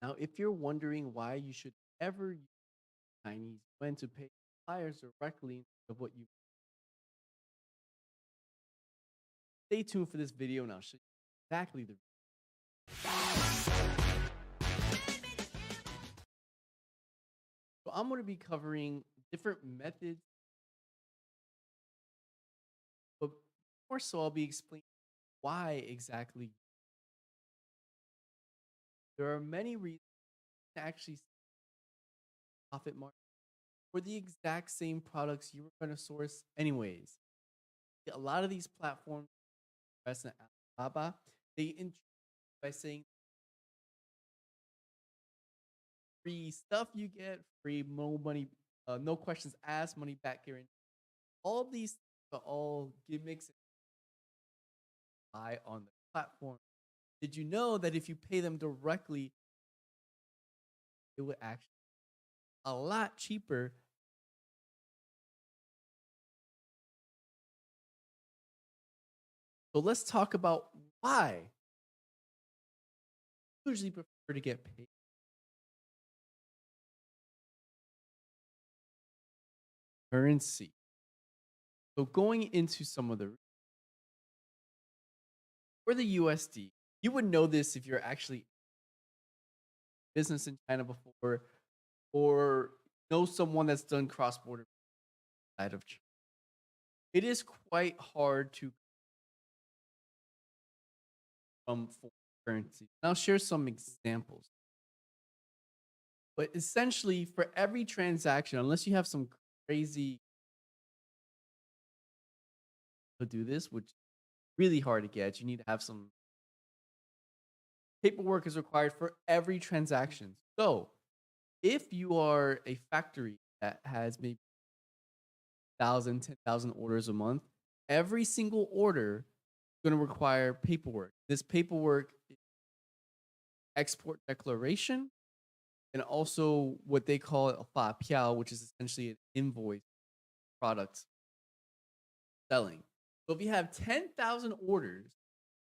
Now, if you're wondering why you should ever use Chinese when to pay suppliers directly instead of what you stay tuned for this video and I'll show you exactly the. So I'm going to be covering different methods, but more so I'll be explaining why exactly. There are many reasons to actually see profit margin for the exact same products you were going to source anyways. A lot of these platforms, Press and Alibaba, they introduce by saying free stuff you get, free no money, no questions asked, money back guarantee. All of these are all gimmicks and buy on the platform. Did you know that if you pay them directly, it would actually be a lot cheaper? So let's talk about why I usually prefer to get paid currency. So going into some of the for the USD, you would know this if you're actually business in China before or know someone that's done cross border side of China. It is quite hard to come for currency. And I'll share some examples. But essentially, for every transaction, unless you have some crazy to do this, which is really hard to get, you need to have some paperwork is required for every transaction. So if you are a factory that has maybe 1,000, 10,000 orders a month, every single order is going to require paperwork. This paperwork is export declaration and also what they call a fa piao, which is essentially an invoice product selling. So if you have 10,000 orders,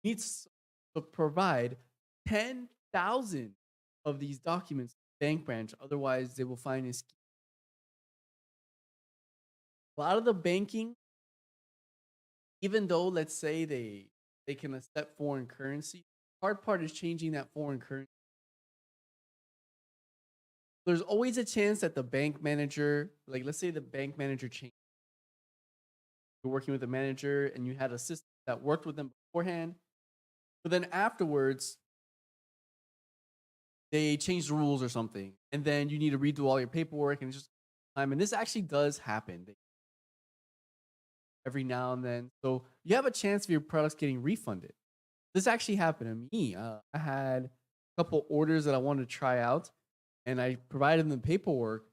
you need to provide 10,000 of these documents to the bank branch. Otherwise, they will find a lot of the banking, even though let's say they can accept foreign currency, hard part is changing that foreign currency. There's always a chance that the bank manager, like let's say the bank manager changed. You're working with a manager and you had a system that worked with them beforehand, but then afterwards they changed the rules or something, and then you need to redo all your paperwork and it's just time. And this actually does happen every now and then. So you have a chance of your products getting refunded. This actually happened to me. I had a couple orders that I wanted to try out, and I provided them paperwork,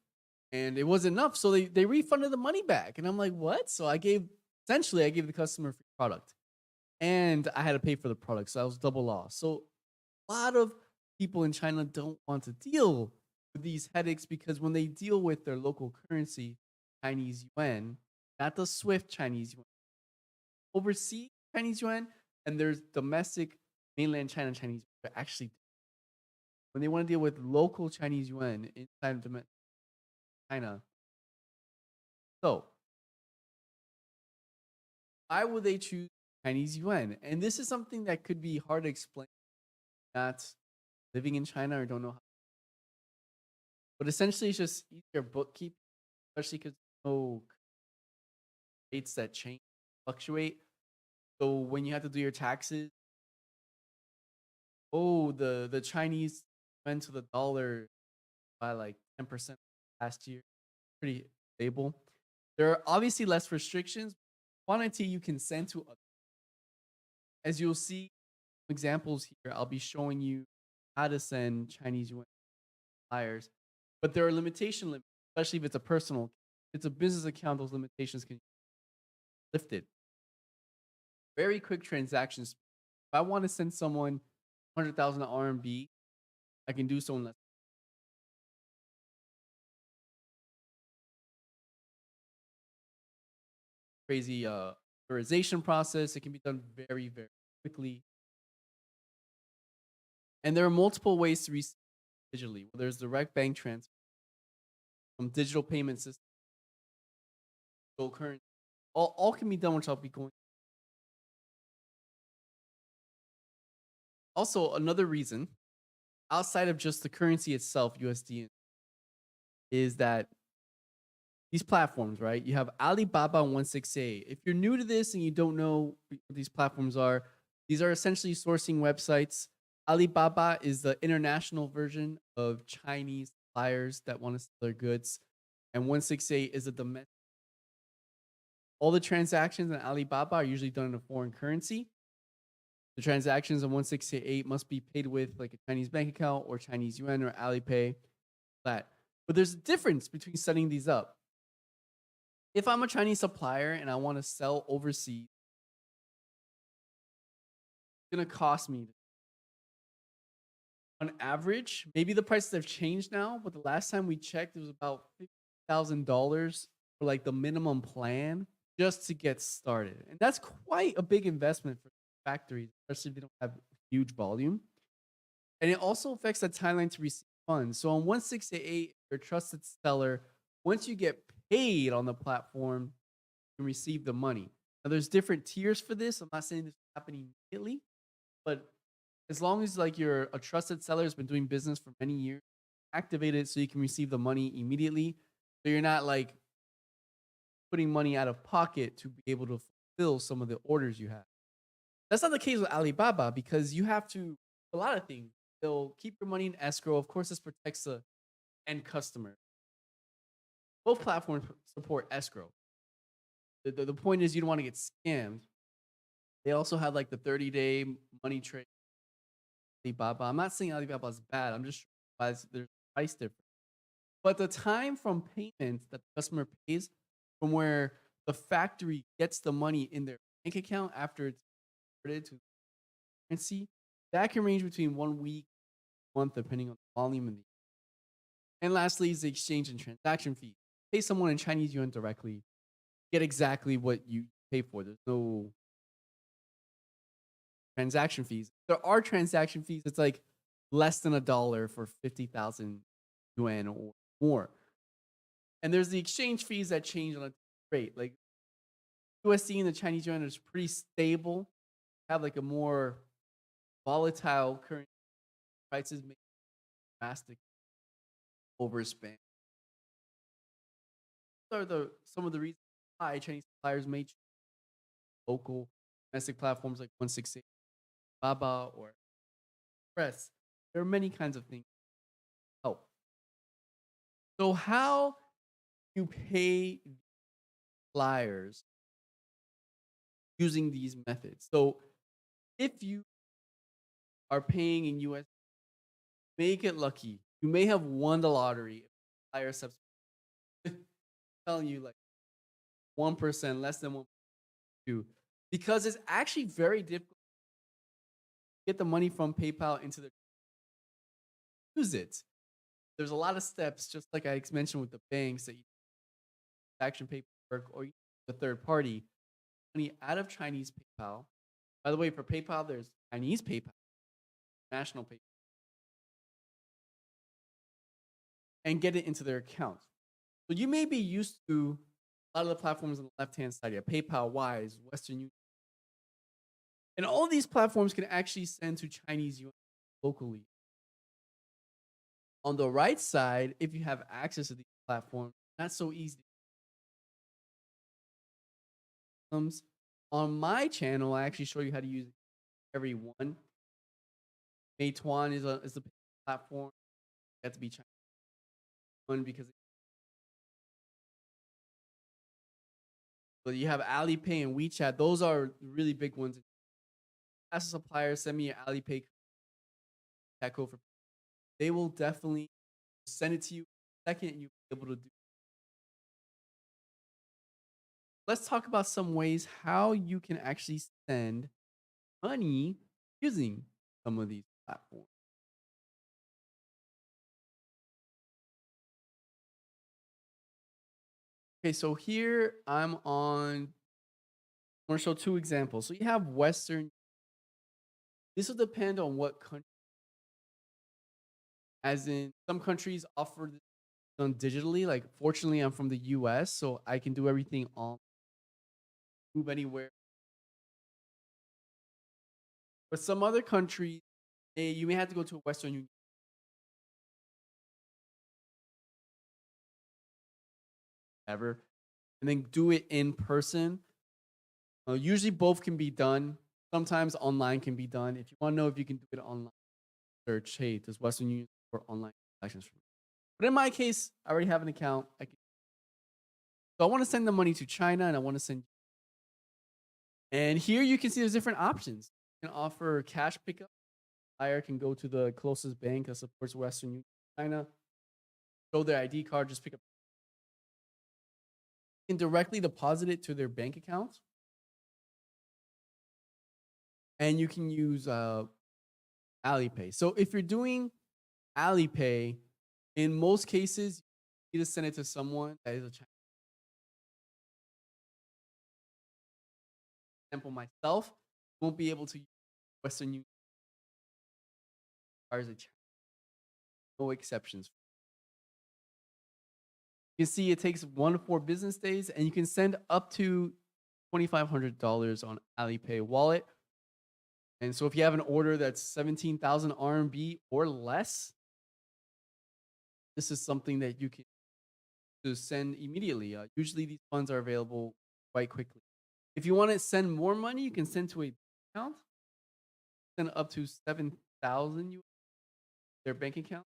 and it wasn't enough. So they refunded the money back, and I'm like, what? So I gave the customer a free product, and I had to pay for the product, so I was double loss. So a lot of people in China don't want to deal with these headaches because when they deal with their local currency, Chinese yuan, not the Swift Chinese yuan, overseas Chinese yuan, and there's domestic mainland China Chinese yuan. Actually, when they want to deal with local Chinese yuan inside of China, so why would they choose Chinese yuan? And this is something that could be hard to explain. Not living in China or don't know how, but essentially it's just easier bookkeeping, especially because no rates that change fluctuate. So when you have to do your taxes, oh, the Chinese went to the dollar by like 10% last year. Pretty stable. There are obviously less restrictions. Quantity you can send to others. As you'll see examples here, I'll be showing you how to send Chinese yuan buyers, but there are limitation limits, especially if it's a personal. If it's a business account, those limitations can be lifted. Very quick transactions. If I want to send someone 100,000 RMB, I can do so in less crazy authorization process. It can be done very, very quickly. And there are multiple ways to receive digitally. Well, there's direct bank transfer from digital payment systems, so current, all can be done, which I'll be going. Also, another reason outside of just the currency itself, USD, is that these platforms, right? You have Alibaba and 168. If you're new to this and you don't know what these platforms are, these are essentially sourcing websites. Alibaba is the international version of Chinese suppliers that want to sell their goods, and 168 is a domestic. All the transactions in Alibaba are usually done in a foreign currency. The transactions on 168 must be paid with like a Chinese bank account or Chinese Yuan or Alipay. That. But there's a difference between setting these up. If I'm a Chinese supplier and I want to sell overseas, it's going to cost me on average, maybe the prices have changed now, but the last time we checked, it was about $50,000 for like the minimum plan just to get started. And that's quite a big investment for factories, especially if they don't have huge volume. And it also affects the timeline to receive funds. So on 168, your trusted seller, once you get paid on the platform, you can receive the money. Now there's different tiers for this. I'm not saying this will happen immediately, but as long as like you're a trusted seller has been doing business for many years, activate it so you can receive the money immediately. So you're not like putting money out of pocket to be able to fulfill some of the orders you have. That's not the case with Alibaba because you have to a lot of things. They'll keep your money in escrow. Of course, this protects the end customer. Both platforms support escrow. The point is you don't want to get scammed. They also have like the 30-day money trade. Alibaba. I'm not saying Alibaba is bad. I'm just why there's price difference. But the time from payment that the customer pays from where the factory gets the money in their bank account after it's converted to currency, that can range between 1 week, month, depending on the volume and lastly is the exchange and transaction fee. Pay someone in Chinese yuan directly, get exactly what you pay for. There's no transaction fees. There are transaction fees. It's like less than $1 for 50,000 yuan or more. And there's the exchange fees that change on a rate. Like USD and the Chinese yuan is pretty stable. Have like a more volatile currency. Prices make drastic overspend. Those are some of the reasons why Chinese suppliers may choose local domestic platforms like 168, Baba, or Press. There are many kinds of things. Oh, so how you pay suppliers using these methods? So if you are paying in US, may get lucky. You may have won the lottery. If the supplier accepts telling you like 1%, less than 1%, because it's actually very difficult to get the money from PayPal into the use it. There's a lot of steps, just like I mentioned with the banks that you action paperwork or the third party money out of Chinese PayPal. By the way, for PayPal, there's Chinese PayPal, national PayPal, and get it into their account. So you may be used to a lot of the platforms on the left-hand side. You have PayPal, Wise, Western Union. And all these platforms can actually send to Chinese yuan locally. On the right side, if you have access to these platforms, not so easy. On my channel, I actually show you how to use every one. Meituan is a platform. You have to be Chinese one because but you have Alipay and WeChat. Those are really big ones. As a supplier, send me your Alipay code for. They will definitely send it to you second, and you'll be able to do. Let's talk about some ways how you can actually send money using some of these platforms. Okay, so here I'm on. I'm going to show two examples. So you have Western. This will depend on what country. As in, some countries offer this done digitally. Like, fortunately, I'm from the US, so I can do everything on move anywhere. But some other countries, you may have to go to a Western Union ever, and then do it in person. Usually, both can be done. Sometimes online can be done. If you want to know if you can do it online, search, hey, does Western Union for online transactions for me? But in my case, I already have an account. So I want to send the money to China, and I want to send. And here you can see there's different options. You can offer cash pickup. Buyer can go to the closest bank that supports Western Union, China, show their ID card, just pick up. You can directly deposit it to their bank account, and you can use Alipay. So if you're doing Alipay, in most cases, you need to send it to someone that is a Chinese. For example, myself won't be able to use Western Union as a Chinese. No exceptions. You can see it takes 1 to 4 business days, and you can send up to $2,500 on Alipay wallet. And so if you have an order that's 17,000 RMB or less, this is something that you can just send immediately. Usually these funds are available quite quickly. If you want to send more money, you can send to a account, send up to 7,000 their bank account.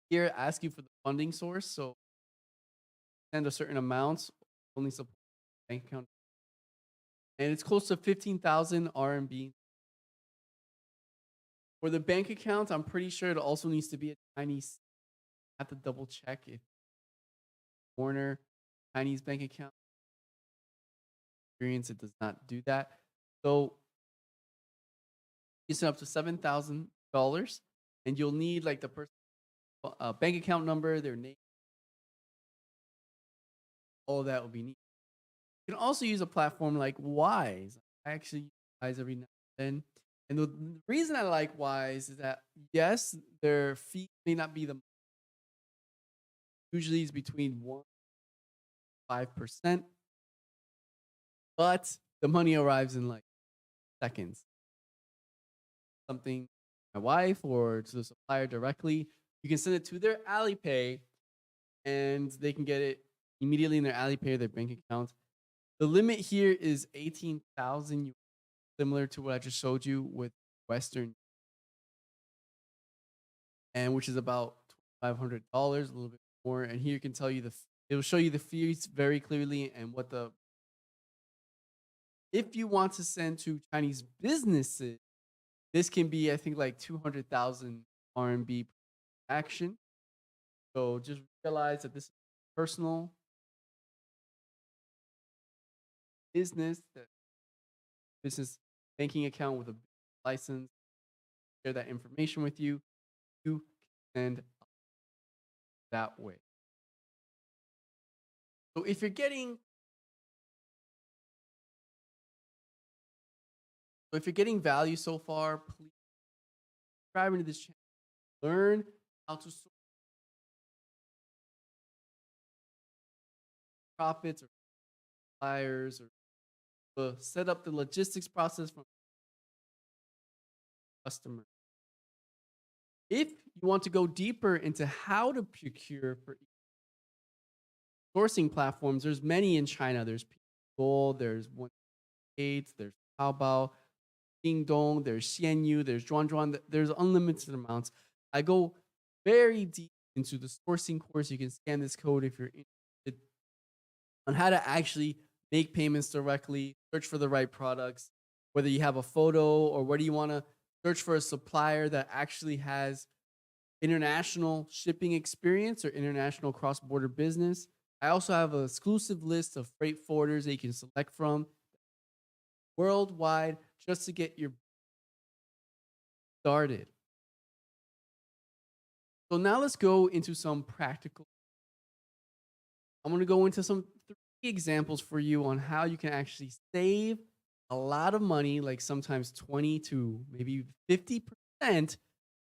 Here, ask you for the funding source. So send a certain amount, only support bank account. And it's close to 15,000 RMB. For the bank account, I'm pretty sure it also needs to be a Chinese. I have to double check if Warner Chinese bank account experience, it does not do that. So you send up to $7,000, and you'll need like the person bank account number, their name, all that will be needed. You can also use a platform like Wise. I actually use Wise every now and then. And the reason I like Wise is that yes, their fee may not be the usually is between 1 to 5%, but the money arrives in like seconds. Something my wife or to the supplier directly, you can send it to their Alipay, and they can get it immediately in their Alipay or their bank account. The limit here is 18,000, similar to what I just showed you with Western, and which is about $2,500, a little bit more. And here you can tell you it will show you the fees very clearly and what the. If you want to send to Chinese businesses, this can be, I think, like 200,000 RMB per action. So just realize that this is personal business, that business banking account with a license, share that information with you. You can send that way. So if you're getting value so far, please subscribe into this channel. Learn how to source profits or suppliers or set up the logistics process from customers. If you want to go deeper into how to procure for sourcing platforms, there's many in China. There's Gold, there's 1.8, there's Taobao, Dingdong, there's CNY, there's Zhuan, there's unlimited amounts. I go very deep into the sourcing course. You can scan this code if you're interested on how to actually make payments directly, search for the right products, whether you have a photo or whether you want to search for a supplier that actually has international shipping experience or international cross-border business. I also have an exclusive list of freight forwarders that you can select from worldwide just to get your started. So now let's go into some practical. I'm going to go into some 3 examples for you on how you can actually save a lot of money, like sometimes 20 to maybe 50%,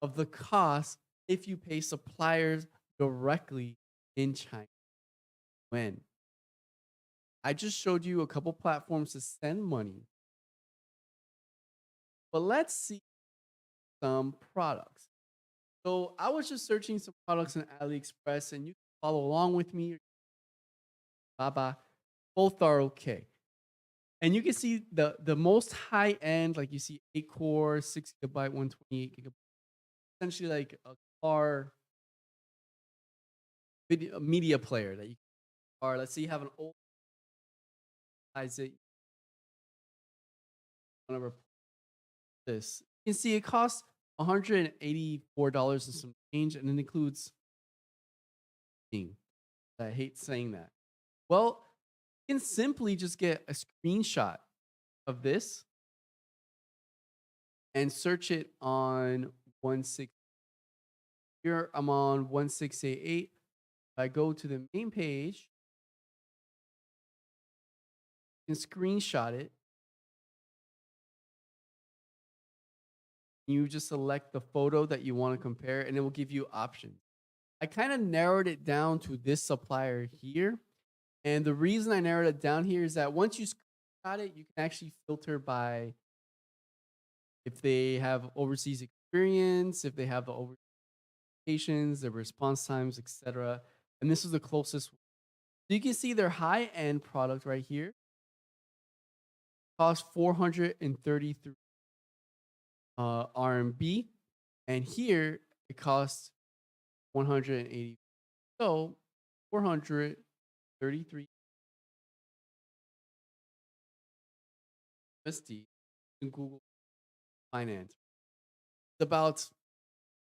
of the cost if you pay suppliers directly in China. When I just showed you a couple platforms to send money, but let's see some products. So I was just searching some products on AliExpress, and you can follow along with me. Baba, both are okay. And you can see the most high end, like you see 8 core, 6 GB, 128 GB, essentially like a car video media player that you are. Let's say you have an old size that you want to replace this. You can see it costs $184 and some change, and it includes thing. I hate saying that. Well, you can simply just get a screenshot of this and search it on 16. Here I'm on 1688. If I go to the main page, you can screenshot it. You just select the photo that you want to compare, and it will give you options. I kind of narrowed it down to this supplier here. And the reason I narrowed it down here is that once you screenshot it, you can actually filter by if they have overseas experience, if they have the overseas locations, the response times, etc. And this is the closest. So you can see their high-end product right here costs 433 RMB, and here it costs 180. So 433 USD in Google Finance. It's about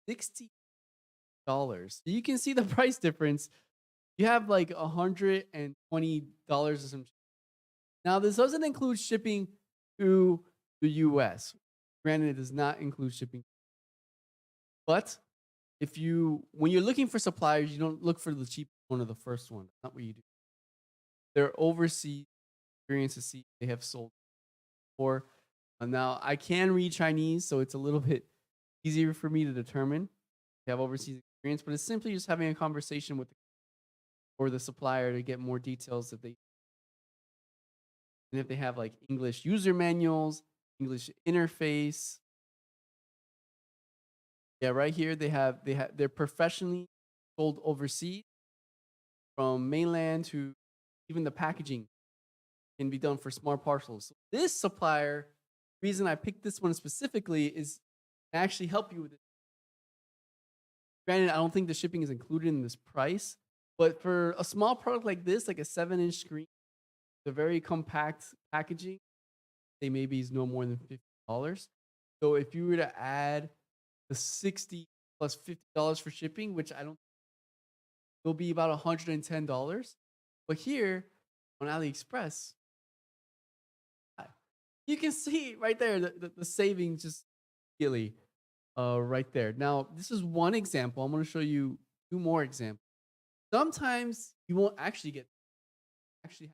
$60. You can see the price difference. You have like $120 or some. Now, this doesn't include shipping to the US. Granted, it does not include shipping. But if you, when you're looking for suppliers, you don't look for the cheapest one or the first one. That's not what you do. They're overseas experience to see if they have sold before. Now, I can read Chinese, so it's a little bit easier for me to determine if you have overseas experience, but it's simply just having a conversation with the, or the supplier to get more details if they, and if they have like English user manuals, English interface. Yeah, right here they're professionally sold overseas from mainland to even the packaging can be done for smart parcels. So this supplier, reason I picked this one specifically is to actually help you with it. Granted, I don't think the shipping is included in this price, but for a small product like this, like a 7-inch screen, the very compact packaging, they maybe is no more than $50. So if you were to add the 60 plus $50 for shipping, which I don't, it'll be about $110. But here on AliExpress, you can see right there the savings just immediately right there. Now, this is one example. I'm going to show you two more examples. Sometimes you won't actually get actually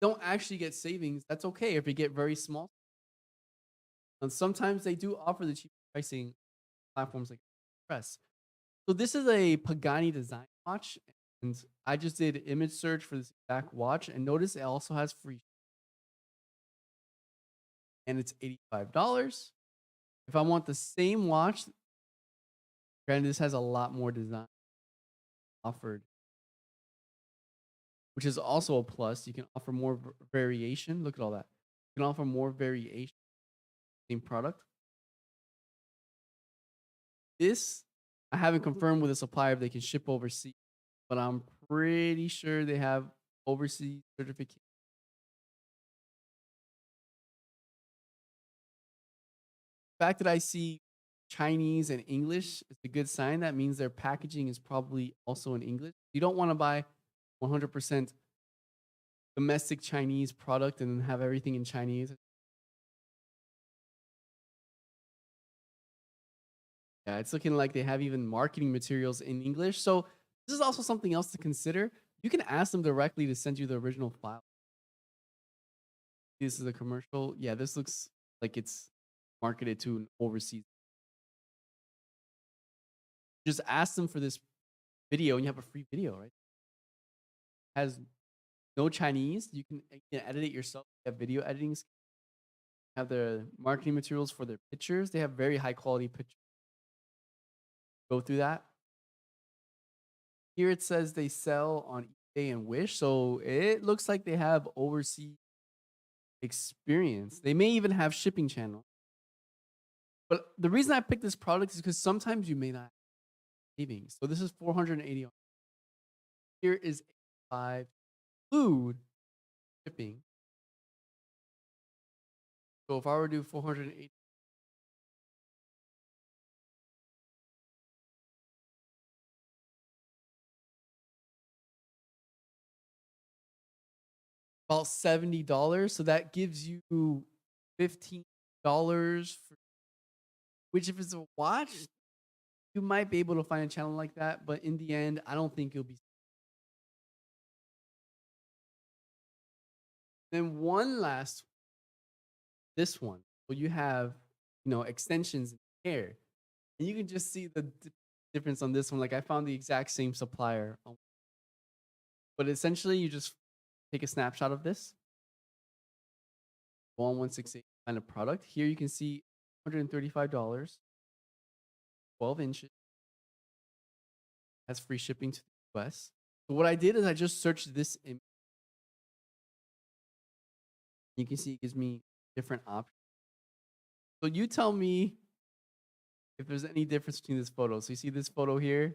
don't actually get savings. That's okay if you get very small. And sometimes they do offer the cheap pricing platforms like Press. So this is a Pagani design watch, and I just did image search for this exact watch, and notice it also has free, and it's $85. If I want the same watch, granted this has a lot more design offered, which is also a plus. You can offer more variation. Look at all that. You can offer more variation. Same product. This I haven't confirmed with a supplier if they can ship overseas, but I'm pretty sure they have overseas certification. The fact that I see Chinese and English is a good sign. That means their packaging is probably also in English. You don't want to buy 100% domestic Chinese product and then have everything in Chinese. Yeah, it's looking like they have even marketing materials in English. So this is also something else to consider. You can ask them directly to send you the original file. This is a commercial. Yeah, this looks like it's marketed to an overseas. Just ask them for this video and you have a free video, right? Has no Chinese. You can edit it yourself. You have video editing, have the marketing materials for their pictures. They have very high quality pictures. Go through that. Here it says they sell on eBay and Wish. So it looks like they have overseas experience. They may even have shipping channel. But the reason I picked this product is because sometimes you may not have savings. So this is 480. Here is 5 food shipping. So if I were to do 480, about $70. So that gives you $15 for, which if it's a watch, you might be able to find a channel like that. But in the end, I don't think it'll be. Then one last, this one. So you have, extensions in hair. And you can just see the difference on this one. Like I found the exact same supplier. But essentially you just take a snapshot of this. Go on 168, find a product. Here you can see $135, 12 inches. Has free shipping to the US. So what I did is I just searched this image. You can see it gives me different options. So you tell me if there's any difference between this photo. So you see this photo here?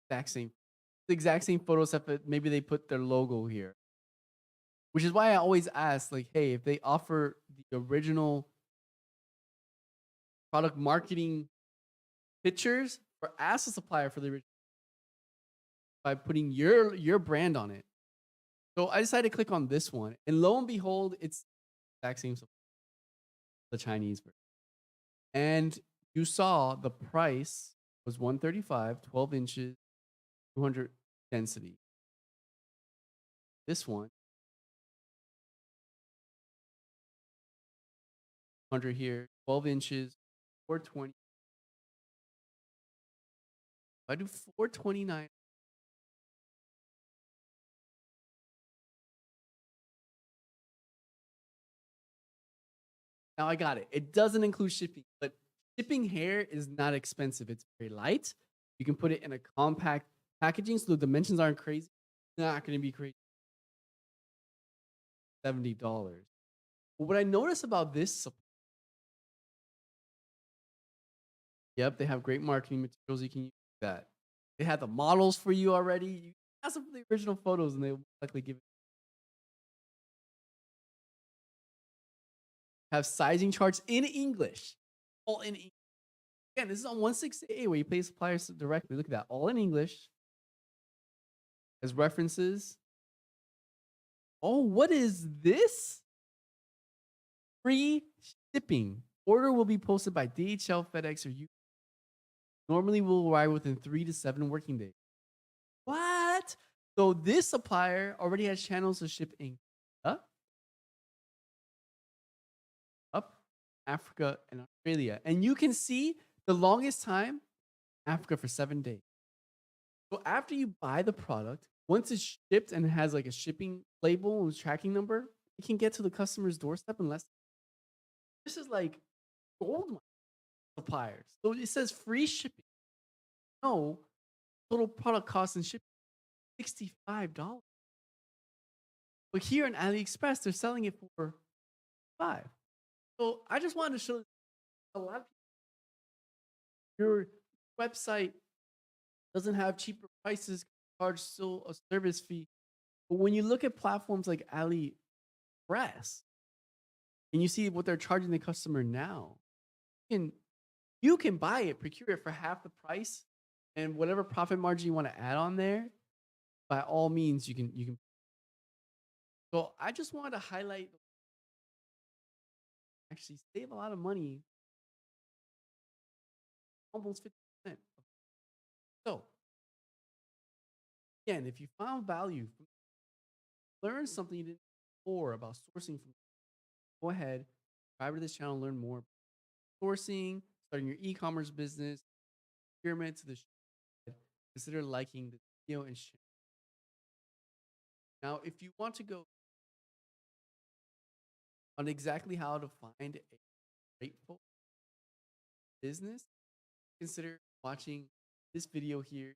Exact same. The exact same photo, except that maybe they put their logo here. Which is why I always ask, like, hey, if they offer the original product marketing pictures, or ask the supplier for the original by putting your brand on it. So I decided to click on this one, and lo and behold, it's the exact same, the Chinese version. And you saw the price was 135, 12 inches, 200 density. This one, 100 here, 12 inches, 420. If I do 429, now I got it. It doesn't include shipping, but shipping hair is not expensive. It's very light. You can put it in a compact packaging, so the dimensions aren't crazy. It's not going to be crazy. $70. But what I noticed about this, yep, they have great marketing materials. You can use that. They have the models for you already. You ask them for the original photos, and they will likely give it. Have sizing charts in English, all in English. Again, this is on 168 where you pay suppliers directly. Look at that, all in English. As references. Oh, what is this? Free shipping. Order will be posted by DHL, FedEx, or you. Normally will arrive within 3 to 7 working days. What? So this supplier already has channels to ship in up Africa and Australia. And you can see the longest time, Africa for 7 days. So after you buy the product, once it's shipped and it has like a shipping label and tracking number, it can get to the customer's doorstep in less. This is like gold mine suppliers. So it says free shipping. No, total product cost and shipping $65. But here in AliExpress, they're selling it for 5. So I just wanted to show a lot of people your website doesn't have cheaper prices, charge still a service fee. But when you look at platforms like AliExpress and you see what they're charging the customer now, you can buy it, procure it for half the price, and whatever profit margin you want to add on there, by all means, you can. So I just wanted to highlight, actually save a lot of money, almost 50%. So again, if you found value, learn something you didn't know before about sourcing from, go ahead, subscribe to this channel, learn more sourcing, starting your e-commerce business, pyramid to the shed, consider liking the video and share. Now, if you want to go on exactly how to find a grateful business, consider watching this video here